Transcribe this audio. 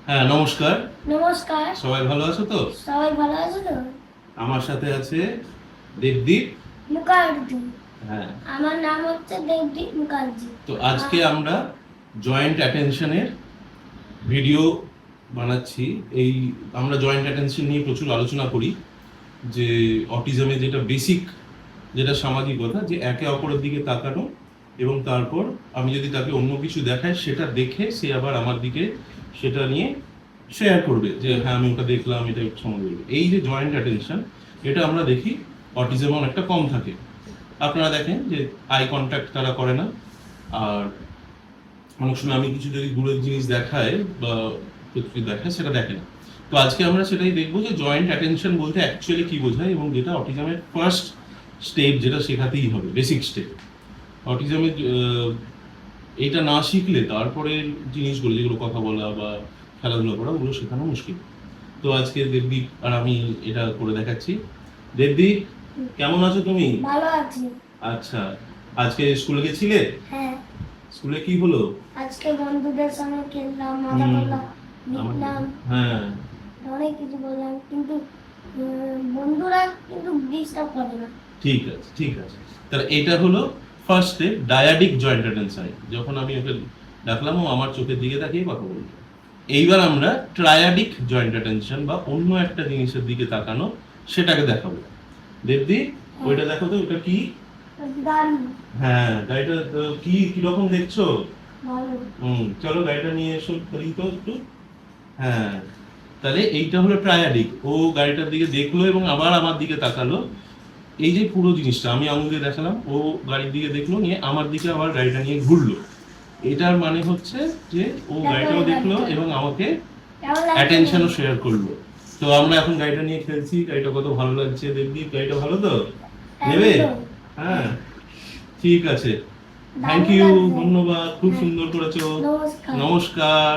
হ্যাঁ, নমস্কার। নমস্কার। সবাই ভালো আছো তো? সবাই ভালো আছো তো? আমার সাথে আছে দেবদীপ। মুখার্জি। হ্যাঁ, আমার নাম হচ্ছে দেবদীপ মুখার্জি। তো আজকে আমরা জয়েন্ট অ্যাটেনশনের ভিডিও বানাচ্ছি। এই আমরা জয়েন্ট অ্যাটেনশন নিয়ে প্রচুর আলোচনা করি, যে অটিজমে যেটা বেসিক, যেটা সামাজিকতা, যে একে অপরের দিকে তাকানো এবং তারপর আমি যদি তাকে অন্য কিছু দেখাই সেটা দেখে সে আবার আমার দিকে সেটা নিয়ে শেয়ার করবে, যে হ্যাঁ আমি ওটা দেখলাম, এটা সম্বন্ধে বলবে। এই যে জয়েন্ট অ্যাটেনশন, এটা আমরা দেখি অটিজমে অনেকটা কম থাকে। আপনারা দেখেন যে আই কন্ট্যাক্ট তারা করে না, আর অনেক সময় আমি কিছু যদি দূরের জিনিস দেখাই বা কিছু দেখায় সেটা দেখে না। তো আজকে আমরা সেটাই দেখবো যে জয়েন্ট অ্যাটেনশন বলতে অ্যাকচুয়ালি কি বোঝায়, এবং যেটা অটিজমের ফার্স্ট স্টেপ, যেটা শেখাতেই হবে, বেসিক স্টেপ। অটিজমের এইটা না শিখলে তারপরে জিনিসগুলো, যেগুলো কথা বলা বা খেলাধুলা করা, ওগুলো শেখানো মুশকিল। তো আজকে দেবদীপ আর আমি এটা করে দেখাচ্ছি। দেবদীপ, কেমন আছো তুমি? ভালো আছি। আচ্ছা, আজকে স্কুলে গেছিলে? হ্যাঁ, স্কুলে কি হলো? আজকে বন্ধুদের সঙ্গে খেললাম, মজা করলাম, লিখলাম, হ্যাঁ, অনেক কিছু করলাম, কিন্তু বন্ধুরা কিন্তু ডিস্টার্ব করে না। ঠিক আছে, ঠিক আছে। তাহলে এটা হলো ফার্স্ট স্টেপ, ডায়াডিক জয়েন্ট অ্যাটেনশন। যখন আমি ওকে ডাকলাম, ও আমার চোখের দিকে তাকিয়ে কথা বললো। এইবার আমরা ট্রায়াডিক জয়েন্ট অ্যাটেনশন বা অন্য একটা জিনিসের দিকে তাকানো, সেটাকে দেখাবো। দেবদীপ, ওইটা দেখো তো, ওটা কি? গাড়ি। হ্যাঁ, গাড়িটা কি কিরকম দেখছো? ভালো। চলো গাড়িটা নিয়ে এসো দেখি তো একটু। হ্যাঁ, তাহলে এইটা হলো ট্রায়াডিক। ও গাড়িটার দিকে দেখলো এবং আবার আমার দিকে তাকালো। এই যে পুরো জিনিসটা আমি আঙুল দিয়ে দেখালাম, ও গাড়ির দিকে দেখলো, নিয়ে আমার দিকে আবার গাড়িটা নিয়ে ঘুরলো। এটার মানে হচ্ছে যে ও গাড়িটাও দেখলো এবং আমাকে অ্যাটেনশনও শেয়ার করলো। তো আমরা এখন গাড়িটা নিয়ে খেলছি, গাড়িটা কত ভালো লাগছে। দেখবি গাড়িটা ভালো তো? নেবে? হ্যাঁ, ঠিক আছে। থ্যাংক ইউ, ধন্যবাদ, খুব সুন্দর করেছো। নমস্কার। নমস্কার।